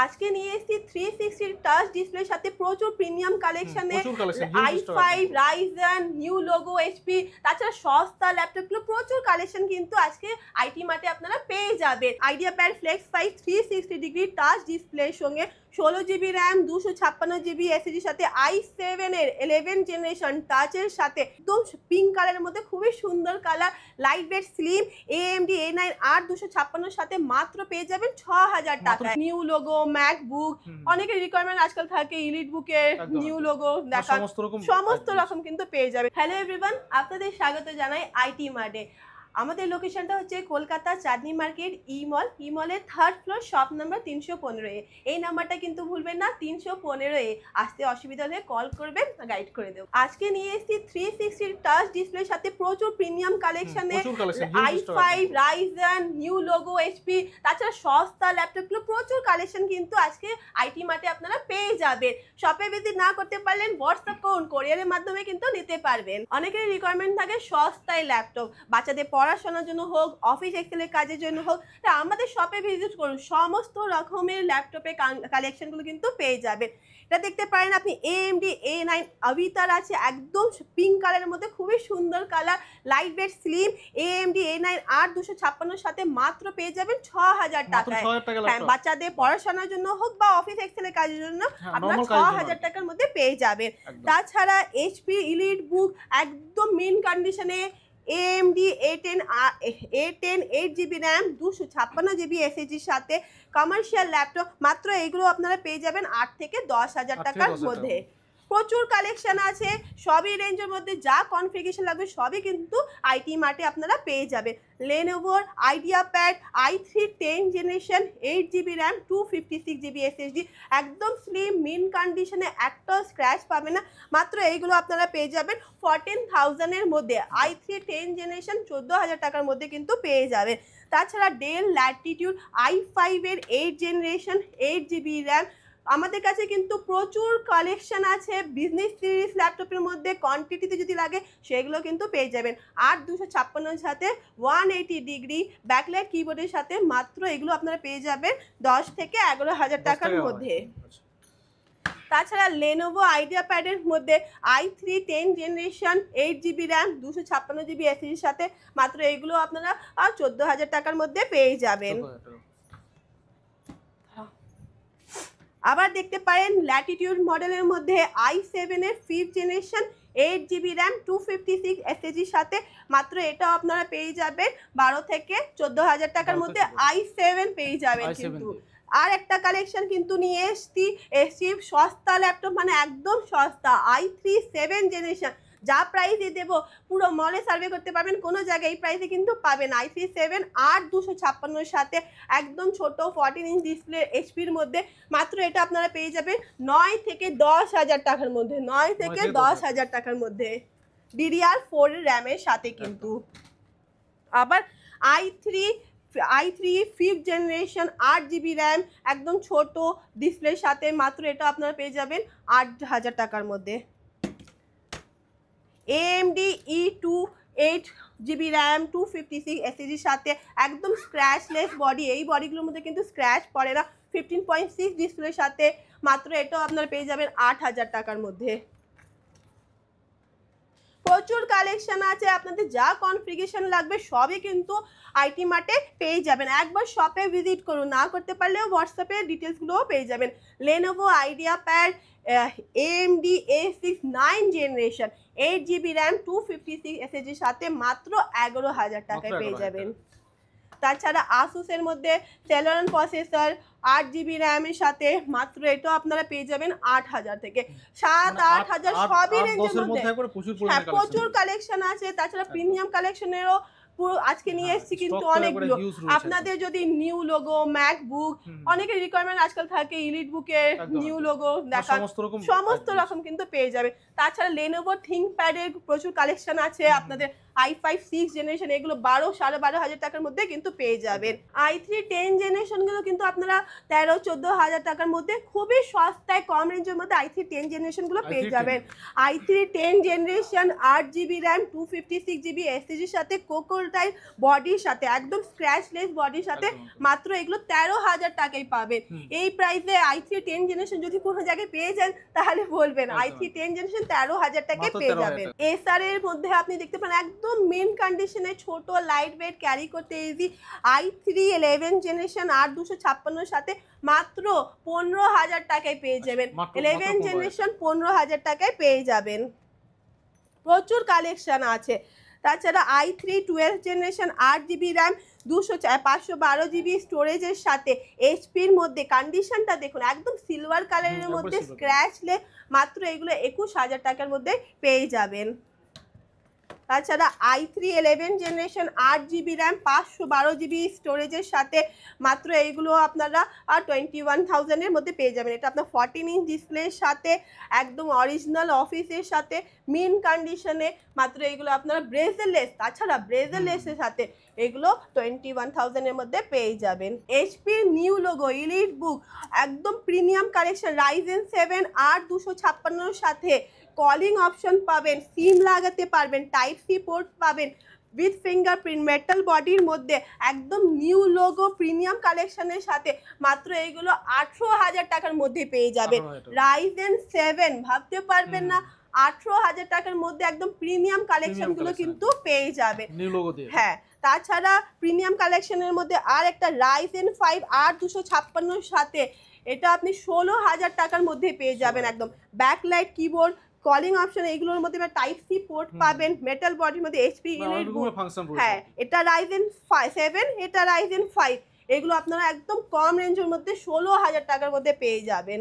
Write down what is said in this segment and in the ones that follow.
আজকে নিয়ে এসেছি 360 টাচ ডিসপ্লের সাথে প্রচুর প্রিমিয়াম কালেকশনে i5 Ryzen new logo HP তাছাড়া সস্তা ল্যাপটপগুলো প্রচুর কালেকশন কিন্তু আজকে আইটি মার্টে আপনারা পেয়ে যাবেন। IdeaPad Flex 5 360 degree touch ডিসপ্লের সঙ্গে 16GB র্যাম 256GB এসএসডির সাথে i7 এর 11 জেনারেশন টাচের সাথে একদম পিঙ্ক কালারের মধ্যে খুবই সুন্দর colour light weight slim AMD A9 8256 সাথে মাত্র পেয়ে যাবেন 6000 টাকা। নিউ লোগো ম্যাকবুক অনেকের রিকোয়ারমেন্ট আজকাল থাকে ইলিট বুকের নিউ লোগো দেখা সমস্ত রকম কিন্তু পেয়ে যাবে। হ্যালো এভরিওয়ান, আপনাদের স্বাগত জানাই আইটি মার্টে। আমাদের লোকেশনটা হচ্ছে কলকাতা চাঁদনি মার্কেট ই মলের 3rd ফ্লোর শপ নাম্বার 315 এই নাম্বারটা কিন্তু ভুলবেন না, 315 আসতে অসুবিধা হলে কল করবেন, গাইড করে দেব। আজকে নিয়ে এসেছি 360 টাচ ডিসপ্লের সাথে প্রচুর প্রিমিয়াম কালেকশনে i5 Ryzen new logo HP তাছাড়া সস্তা ল্যাপটপগুলো প্রচুর কালেকশন কিন্তু আজকে আইটি মার্টে আপনারা পেয়ে যাবেন। শপে ভিজিট না করতে পারলেন হোয়াটসঅ্যাপ করুন, কোরিয়ারের মাধ্যমে কিন্তু নিতে পারবেন। অনেকের রিকোয়ারমেন্ট থাকে সস্তায় ল্যাপটপ, বাচ্চাদের পড়াশোনার জন্য হোক, অফিস এক্সেলের কাজের জন্য হোক, তা আমাদের শপে ভিজিট করুন, সমস্ত রকমের ল্যাপটপের কালেকশনগুলো কিন্তু পেয়ে যাবেন। এটা দেখতে পারেন আপনি AMD A9 আভিতার আছে একদম পিঙ্ক কালারের মধ্যে খুবই সুন্দর colour light weight slim AMD A9 8256 সাথে মাত্র পেয়ে যাবেন 6000 টাকায়। হ্যাঁ, বাচ্চাদের পড়াশোনার জন্য হোক বা অফিস এক্সেলের কাজের জন্য আপনারা 6000 টাকার মধ্যে পেয়ে যাবেন। তাছাড়া HP ইলিট বুক একদম মিন কন্ডিশনে AMD A10 8GB RAM 256GB এসএসডির সাথে কমার্শিয়াল ল্যাপটপ মাত্র এগুলো আপনারা পেয়ে যাবেন 8 থেকে 10,000 টাকার মধ্যে। প্রচুর কালেকশন আছে, সবই রেঞ্জের মধ্যে যা কনফিগারেশন লাগবে সবই কিন্তু আইটি মার্টে আপনারা পেয়ে যাবেন। লেনোভোর IdeaPad i3 10 generation 8GB RAM 256GB SSD একদম স্লিম মিন কন্ডিশনে একটাও স্ক্র্যাচ পাবে না, মাত্র এইগুলো আপনারা পেয়ে যাবেন 14,000 এর মধ্যে। i3 10 জেনারেশন 14,000 টাকার মধ্যে কিন্তু পেয়ে যাবেন। তাছাড়া ডেল ল্যাটিটিউড i5 এর 8 জেনারেশন 8GB র্যাম আমাদের কাছে কিন্তু প্রচুর কালেকশন আছে বিজনেস সিরিজ ল্যাপটপের মধ্যে, কোয়ান্টিটিতে যদি লাগে সেগুলো কিন্তু পেয়ে যাবেন। 8256 সাথে 180 ডিগ্রি ব্যাকলাইট কিবোর্ডের সাথে মাত্র এগুলো আপনারা পেয়ে যাবেন 10 থেকে 11,000 টাকার মধ্যে। তাছাড়া লেনোভো আইডিয়া প্যাডের মধ্যে i3 10 generation 8GB RAM 256GB এসএসডির সাথে মাত্র এগুলো আপনারা 14,000 টাকার মধ্যে পেয়ে যাবেন। আবার দেখতে পারেন ল্যাটিটিউড মডেলের মধ্যে i7 এর 5th জেনারেশন 8GB র্যাম 256 এসএসডির সাথে মাত্র এটাও আপনারা পেয়ে যাবেন 12 থেকে 14,000 টাকার মধ্যে i7 পেয়ে যাবেন। কিন্তু আর একটা কালেকশন কিন্তু নিয়ে এসছি সস্তা ল্যাপটপ, মানে একদম সস্তা i3 7 জেনারেশন যা প্রাইসে দেব পুরো মলে সার্ভে করতে পারবেন, কোনো জায়গায় এই প্রাইসে কিন্তু পাবেন। i3 7 8256 সাথে একদম ছোট 14 ইঞ্চ ডিসপ্লে এইচপির মধ্যে মাত্র এটা আপনারা পেয়ে যাবেন 9 থেকে 10,000 টাকার মধ্যে, 9 থেকে 10,000 টাকার মধ্যে DDR4 র্যামের সাথে কিন্তু। আবার i3 5th generation 8GB RAM একদম ছোট ডিসপ্লের সাথে মাত্র এটা আপনারা পেয়ে যাবেন 8,000 টাকার মধ্যে। AMD E2 8GB র্যাম 256 এসএসডির সাথে একদম স্ক্র্যাচলেস বডি, এই বডিগুলোর মধ্যে কিন্তু স্ক্র্যাচ পড়ে না, 15.6 ডিসপ্লের সাথে মাত্র এটাও আপনারা পেয়ে যাবেন 8,000 টাকার মধ্যে। প্রচুর কালেকশন আছে, আপনাদের যা কনফিগারেশন লাগবে সবই কিন্তু আইটি মার্টে পেয়ে যাবেন। একবার শপে ভিজিট করুন, না করতে পারলেও হোয়াটসঅ্যাপে ডিটেলসগুলোও পেয়ে যাবেন। Lenovo idea pad AMD A6 9 generation 8GB RAM 256 এসএসডির সাথে মাত্র 11,000 টাকায় পেয়ে যাবেন। তাছাড়া আসুসের মধ্যে সেলেরন প্রসেসর 8GB র্যামের সাথে মাত্র এটাও আপনারা পেয়ে যাবেন 8,000 থেকে 7-8,000 সবই রেঞ্জের মধ্যে। হ্যাঁ, প্রচুর কালেকশন আছে। তাছাড়া প্রিমিয়াম কালেকশনেরও পুরো আজকে নিয়ে এসেছি কিন্তু অনেকগুলো। আপনাদের যদি নিউ লোগো ম্যাকবুক অনেকের রিকোয়ারমেন্ট আজকাল থাকে ইলিট বুকের নিউ লোগো দেখা সমস্ত রকম কিন্তু পেয়ে যাবে। তাছাড়া লেনোভো থিংকপ্যাডের প্রচুর কালেকশন আছে আপনাদের i5 6 জেনারেশন এগুলো 12-12.5 টাকার মধ্যে কিন্তু পেয়ে যাবেন। i3 10 জেনারেশনগুলো কিন্তু আপনারা 13-14 হাজার টাকার মধ্যে খুবই সস্তায় কম রেঞ্জের মধ্যে i3 10 জেনারেশনগুলো পেয়ে যাবেন। i3 10 generation 8GB RAM 256GB এসএসডির সাথে কোকোটাইল বডির সাথে একদম স্ক্র্যাচলেস বডির সাথে মাত্র এগুলো 13,000 টাকায় পাবেন। এই প্রাইসে i3 10 জেনারেশন যদি কোনো জায়গায় পেয়ে যান তাহলে বলবেন i3 10 জেনারেশন 13,000 টাকায় পেয়ে যাবেন। এসআর এর মধ্যে আপনি দেখতে পান একদম মেন কন্ডিশনে ছোট লাইট ওয়েট ক্যারি করতে ইজি i3 11 জেনারেশন 8256 সাথে মাত্র 15,000 টাকায় পেয়ে যাবেন। 11 জেনারেশন 15,000 টাকায় পেয়ে যাবেন। প্রচুর কালেকশন আছে। তাছাড়া i3 12 generation 8GB RAM 512GB স্টোরেজের সাথে এইচপির মধ্যে কন্ডিশনটা দেখুন একদম সিলভার কালারের মধ্যে স্ক্র্যাচলেস মাত্র এগুলো 21,000 টাকার মধ্যে পেয়ে যাবেন। তাছাড়া i3 11 generation 8GB RAM 512GB স্টোরেজের সাথে মাত্র এইগুলো আপনারা 21,000 এর মধ্যে পেয়ে যাবেন। এটা আপনার 14 ইঞ্চ ডিসপ্লের সাথে একদম অরিজিনাল অফিসের সাথে মিন কন্ডিশনে মাত্র এইগুলো আপনারা ব্রেজেলেস, তাছাড়া ব্রেজেলেসের সাথে এগুলো 21,000 এর মধ্যে পেয়ে যাবেন। এইচপির নিউ লোগো ইলিট বুক একদম প্রিমিয়াম কালেকশন রাইজেন 7 8256 সাথে কলিং অপশন পাবেন, সিম লাগাতে পারবেন, টাইপ সি পোর্ট পাবেন উইথ ফিঙ্গারপ্রিন্ট মেটাল বডির মধ্যে একদম নিউ লোগো প্রিমিয়াম কালেকশনের সাথে মাত্র এইগুলো 18,000 টাকার মধ্যে পেয়ে যাবেন। রাইজেন 7 ভাবতে পারবেন না 18,000 টাকার মধ্যে একদম প্রিমিয়াম কালেকশনগুলো কিন্তু পেয়ে যাবেন নিউ লোগো দিয়ে। হ্যাঁ, তাছাড়া প্রিমিয়াম কালেকশনের মধ্যে আর একটা রাইজেন 5 8256 সাথে এটা আপনি 16,000 টাকার মধ্যে পেয়ে যাবেন। একদম ব্যাকলাইট কিবোর্ড কলিং অপশন এগুলোর মধ্যে টাইপ সি পোর্ট পাবেন, মেটাল বডির মধ্যে এইচপি ইলিট বুক। হ্যাঁ, এটা রাইজেন 7, এটা রাইজেন 5 এগুলো আপনারা একদম কম রেঞ্জের মধ্যে 16,000 টাকার মধ্যে পেয়ে যাবেন।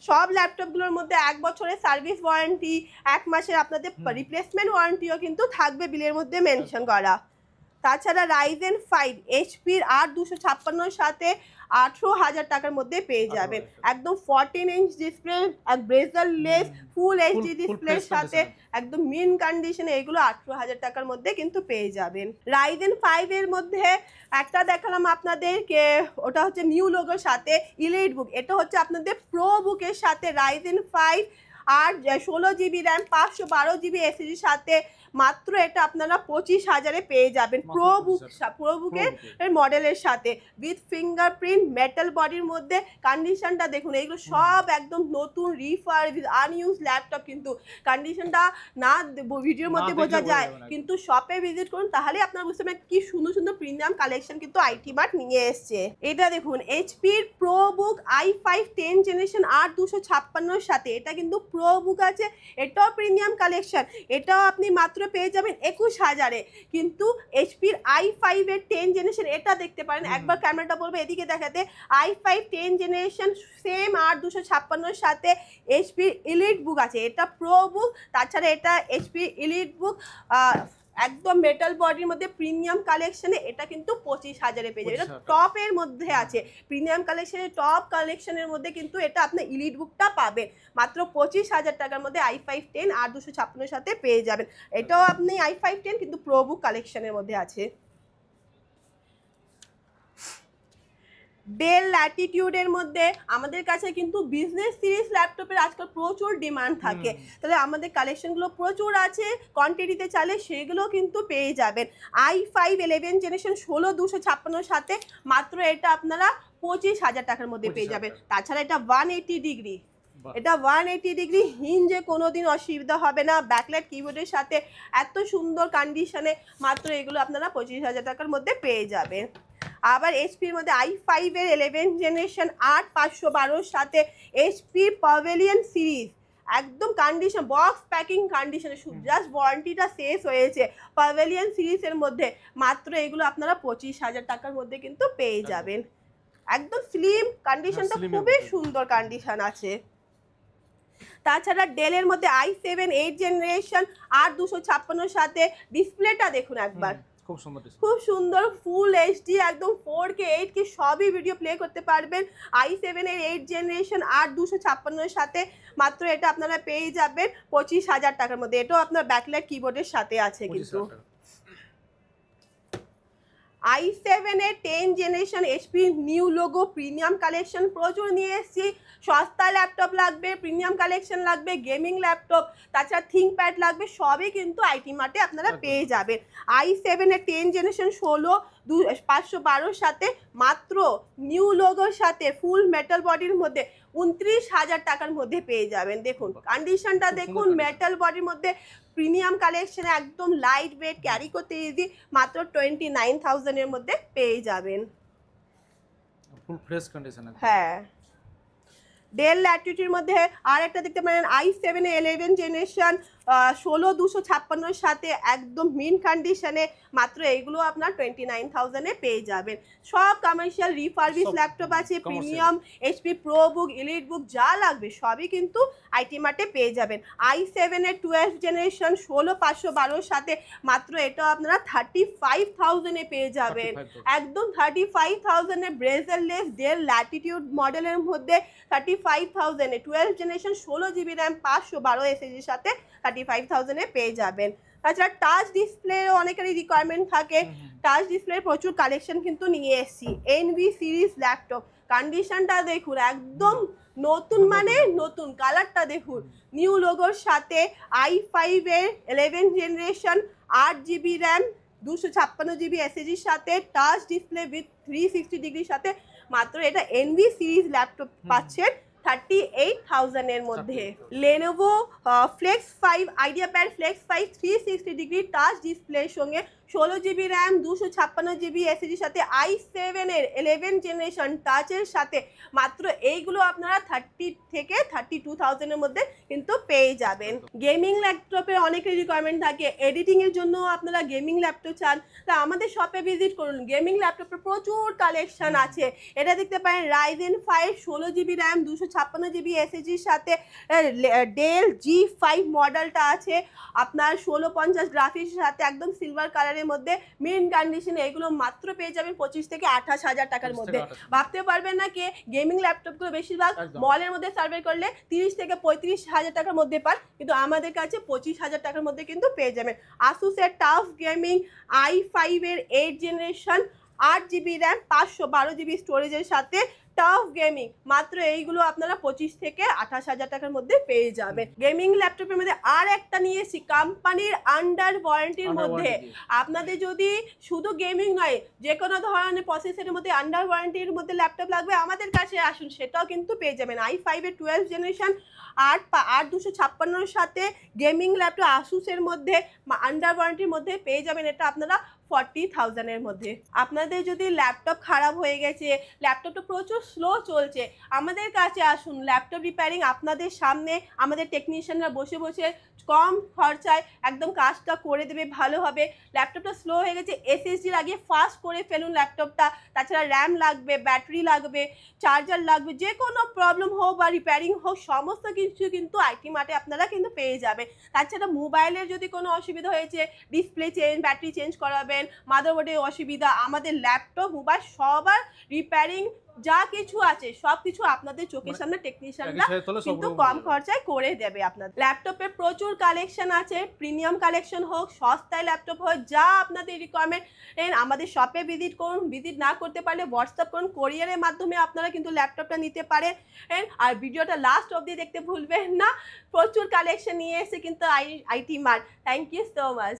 সব ল্যাপটপগুলোর মধ্যে 1 বছরের সার্ভিস ওয়ারেন্টি, 1 মাসের আপনাদের রিপ্লেসমেন্ট ওয়ারেন্টিও কিন্তু থাকবে বিলের মধ্যে মেনশন করা। তাছাড়া রাইজেন 5 এইচপির 8256 সাথে 18,000 টাকার মধ্যে পেয়ে যাবেন। একদম 14 ইঞ্চ ডিসপ্লে ব্রেজারলেস ফুল এইচডি ডিসপ্লের সাথে একদম মিন কন্ডিশনে এগুলো 18,000 টাকার মধ্যে কিন্তু পেয়ে যাবেন। রাইজেন 5 এর মধ্যে একটা দেখালাম আপনাদেরকে, ওটা হচ্ছে নিউ লোগোর সাথে ইলিট বুক। এটা হচ্ছে আপনাদের প্রো বুকের সাথে রাইজেন 5 আর 16GB র্যাম 512GB এসএসডির সাথে মাত্র এটা আপনারা 25,000 এ পেয়ে যাবেন। প্রো বুকের মডেলের সাথে উইথ ফিঙ্গারপ্রিন্ট মেটাল বডির মধ্যে কন্ডিশনটা দেখুন এগুলো সব একদম নতুন রিফার আনইউজ ল্যাপটপ, কিন্তু কন্ডিশনটা না ভিডিওর মধ্যে বোঝা যায়, কিন্তু শপে ভিজিট করুন তাহলে আপনারা বুঝতে পারবেন কি সুন্দর সুন্দর প্রিমিয়াম কালেকশন কিন্তু আইটি মার্ট নিয়ে এসছে। এটা দেখুন এইচপির প্রো বুক i5 10 জেনারেশন 8256 সাথে এটা কিন্তু প্রো বুক আছে, এটাও প্রিমিয়াম কালেকশন, এটাও আপনি মাত্র পেয়ে যাবেন 21,000 এ। কিন্তু এইচপির i5 এর 10 জেনারেশন এটা দেখতে পারেন, একবার ক্যামেরাটা বলবো এদিকে দেখাতে, i5 10 জেনারেশন সেম 8256 সাথে এইচপির ইলিট বুক আছে, এটা প্রো বুক। তাছাড়া এটা এইচপির ইলিট বুক একদম মেটাল বডির মধ্যে প্রিমিয়াম কালেকশনে এটা কিন্তু 25,000 এ পেয়ে যাবে। এটা টপের মধ্যে আছে, প্রিমিয়াম কালেকশনের টপ কালেকশনের মধ্যে কিন্তু এটা আপনার ইলিট বুকটা পাবেন মাত্র 25,000 টাকার মধ্যে i5 10 8256 সাথে পেয়ে যাবেন। এটাও আপনি i5 10 কিন্তু প্রো বুক কালেকশনের মধ্যে আছে। ডেল ল্যাটিটিউডের মধ্যে আমাদের কাছে কিন্তু বিজনেস সিরিজ ল্যাপটপের আজকাল প্রচুর ডিমান্ড থাকে, তাহলে আমাদের কালেকশনগুলো প্রচুর আছে, কোয়ান্টিটিতে চালে সেগুলো কিন্তু পেয়ে যাবেন। i5 11 জেনারেশন 16256 সাথে মাত্র এটা আপনারা 25,000 টাকার মধ্যে পেয়ে যাবেন। তাছাড়া এটা 180 ডিগ্রি, এটা 180 ডিগ্রি হিঞ্জে কোনোদিন অসুবিধা হবে না, ব্যাকলাইট কিবোর্ডের সাথে এত সুন্দর কন্ডিশনে মাত্র এগুলো আপনারা 25,000 টাকার মধ্যে পেয়ে যাবেন। আবার এইচপির মধ্যে i5 এর 11 জেনারেশন 8512 সাথে এইচপি প্যাভিলিয়ন সিরিজ একদম কন্ডিশন বক্স প্যাকিং কন্ডিশনে, জাস্ট ওয়ারেন্টিটা শেষ হয়েছে, প্যাভিলিয়ন সিরিজের মধ্যে মাত্র এগুলো আপনারা 25,000 টাকার মধ্যে কিন্তু পেয়ে যাবেন। একদম স্লিম কন্ডিশনটা খুবই সুন্দর কন্ডিশন আছে। তাছাড়া ডেলের মধ্যে i7 8 জেনারেশন 8256 সাথে ডিসপ্লেটা দেখুন একবার, খুব সুন্দর ফুল এইচডি একদম 4K 8K সবই ভিডিও প্লে করতে পারবেন। i7 এর 8 জেনারেশন 8256 এর সাথে মাত্র এটা আপনারা পেয়ে যাবেন 25,000 টাকার মধ্যে। এটাও আপনার ব্যাকলাইট কিবোর্ডের সাথে আছে কিন্তু। i7 এর 10 generation HP new logo premium collection প্রচুর নিয়ে এসেছি। সস্তা ল্যাপটপ লাগবে, প্রিমিয়াম কালেকশন লাগবে, গেমিং ল্যাপটপ, তাছাড়া থিংকপ্যাড লাগবে, সবই কিন্তু আইটি মার্টে আপনারা পেয়ে যাবেন। i7 এর 10 জেনারেশন 16512 সাথে মাত্র নিউ লোগোর সাথে ফুল মেটাল বডির মধ্যে 29,000 টাকার মধ্যে পেয়ে যাবেন। দেখুন কন্ডিশনটা দেখুন, মেটাল বডির মধ্যে প্রিমিয়াম কালেকশন একদম লাইট ওয়েট, ক্যারি করতে ইজি, মাত্র 29,000 এর মধ্যে পেয়ে যাবেন। Full fresh condition. হ্যাঁ, ডেল ল্যাটিটিউডের মধ্যে আর একটা দেখতে পারেন i7 এর 11 জেনারেশন 16256 এর সাথে একদম মিন কন্ডিশনে মাত্র এইগুলো আপনার 29,000 এ পেয়ে যাবেন। সব কমার্শিয়াল রিফারবিশ ল্যাপটপ আছে, প্রিমিয়াম এইচপি প্রো বুক, এলিট বুক যা লাগবে সবই কিন্তু আইটি মার্টে পেয়ে যাবেন। i7 এর 12 জেনারেশন 16512 এর সাথে মাত্র এটা আপনারা 35,000 এ পেয়ে যাবেন। একদম 35,000 এ ব্রেজারলেস ডেল ল্যাটিটিউড মডেলের মধ্যে 35,000 এ 12 জেনারেশন 16GB র্যাম 512 SSD এর সাথে 35,000 এ পেয়ে যাবেন। তাছাড়া টাচ ডিসপ্লে অনেকেরই রিকোয়ারমেন্ট থাকে, টাচ ডিসপ্লে প্রচুর কালেকশন কিন্তু নিয়ে এসেছি। এনভি সিরিজ ল্যাপটপ কন্ডিশনটা দেখুন একদম নতুন, মানে নতুন, কালারটা দেখুন, নিউ লোগোর সাথে i5 এর 11 generation 8GB RAM 256GB SSD এর সাথে টাচ ডিসপ্লে উইথ 360 ডিগ্রির সাথে মাত্র এটা এনভি সিরিজ ল্যাপটপ পাচ্ছেন 38,000 এর মধ্যে। Lenovo Flex 5 IdeaPad Flex 5 360 degree touch ডিসপ্লের সঙ্গে 16GB র্যাম 256GB SSD সাথে i7 এর 11 জেনারেশন টাচের সাথে মাত্র এইগুলো আপনারা 30 থেকে 32,000 এর মধ্যে কিন্তু পেয়ে যাবেন। গেমিং ল্যাপটপের অনেকের রিকোয়ারমেন্ট থাকে, এডিটিং এর জন্য আপনারা গেমিং ল্যাপটপ চান, তা আমাদের শপে ভিজিট করুন। গেমিং ল্যাপটপের প্রচুর কালেকশন আছে। এটা দেখতে পারেন Ryzen 5 16GB RAM 256GB SSD সাথে ডেল G5 মডেলটা আছে আপনার 1650 গ্রাফিক্সের সাথে একদম সিলভার কালারের মধ্যে মিন কন্ডিশনে, এগুলো মাত্র পেয়ে যাবেন 25 থেকে 28,000 টাকার মধ্যে। ভাবতে পারবেন না কি গেমিং ল্যাপটপগুলো বেশিরভাগ মলের মধ্যে সার্ভে করলে 30 থেকে 35,000 টাকার মধ্যে পান, কিন্তু আমাদের কাছে 25,000 টাকার মধ্যে কিন্তু পেয়ে যাবেন। Asus এর টাফ গেমিং i5 এর 8 জেনারেশন 8GB র্যাম 512GB স্টোরেজের সাথে টাফ গেমিং মাত্র এইগুলো আপনারা 25 থেকে 28,000 টাকার মধ্যে পেয়ে যাবেন। গেমিং ল্যাপটপের মধ্যে আর একটা নিয়েছি কোম্পানির আন্ডার ওয়ারেন্টির মধ্যে। আপনাদের যদি শুধু গেমিং নয়, যে কোনো ধরনের প্রসেসরের মধ্যে আন্ডার ওয়ারেন্টির মধ্যে ল্যাপটপ লাগবে আমাদের কাছে আসুন, সেটাও কিন্তু পেয়ে যাবেন। i5 এর 12 জেনারেশন 8256 সাথে গেমিং ল্যাপটপ Asus এর মধ্যে আন্ডার ওয়ারেন্টির মধ্যে পেয়ে যাবেন। এটা আপনারা 40,000 এর মধ্যে। আপনাদের যদি ল্যাপটপ খারাপ হয়ে গেছে, ল্যাপটপটা প্রচুর স্লো চলছে, আমাদের কাছে আসুন। ল্যাপটপ রিপেয়ারিং আপনাদের সামনে আমাদের টেকনিশিয়ানরা বসে বসে কম খরচায় একদম কাজটা করে দেবে ভালোভাবে। ল্যাপটপটা স্লো হয়ে গেছে, SSD লাগিয়ে ফাস্ট করে ফেলুন ল্যাপটপটা। তাছাড়া র্যাম লাগবে, ব্যাটারি লাগবে, চার্জার লাগবে, যে কোনো প্রবলেম হোক বা রিপেয়ারিং হোক সমস্ত কিছু কিন্তু আইটি মার্টে আপনারা কিন্তু পেয়ে যাবেন। তাছাড়া মোবাইলের যদি কোনো অসুবিধা হয়েছে, ডিসপ্লে চেঞ্জ, ব্যাটারি চেঞ্জ করাবেন, মাদারবোর্ডে অসুবিধা, আমাদের ল্যাপটপ মোবাইল সবার রিপেয়ারিং যা কিছু আছে সব কিছু আপনাদের চোখের সামনে টেকনিশিয়ানরা কিন্তু কম খরচায় করে দেবে। আপনাদের ল্যাপটপে প্রচুর কালেকশন আছে, প্রিমিয়াম কালেকশন হোক, সস্তায় ল্যাপটপ হোক, যা আপনাদের রিকোয়ারমেন্ট আমাদের শপে ভিজিট করুন। ভিজিট না করতে পারলে হোয়াটসঅ্যাপ করুন, কোরিয়ারের মাধ্যমে আপনারা কিন্তু ল্যাপটপটা নিতে পারেন। আর ভিডিওটা লাস্ট অবধি দেখতে ভুলবেন না, প্রচুর কালেকশন নিয়ে এসে কিন্তু IT mart. Thank you so much.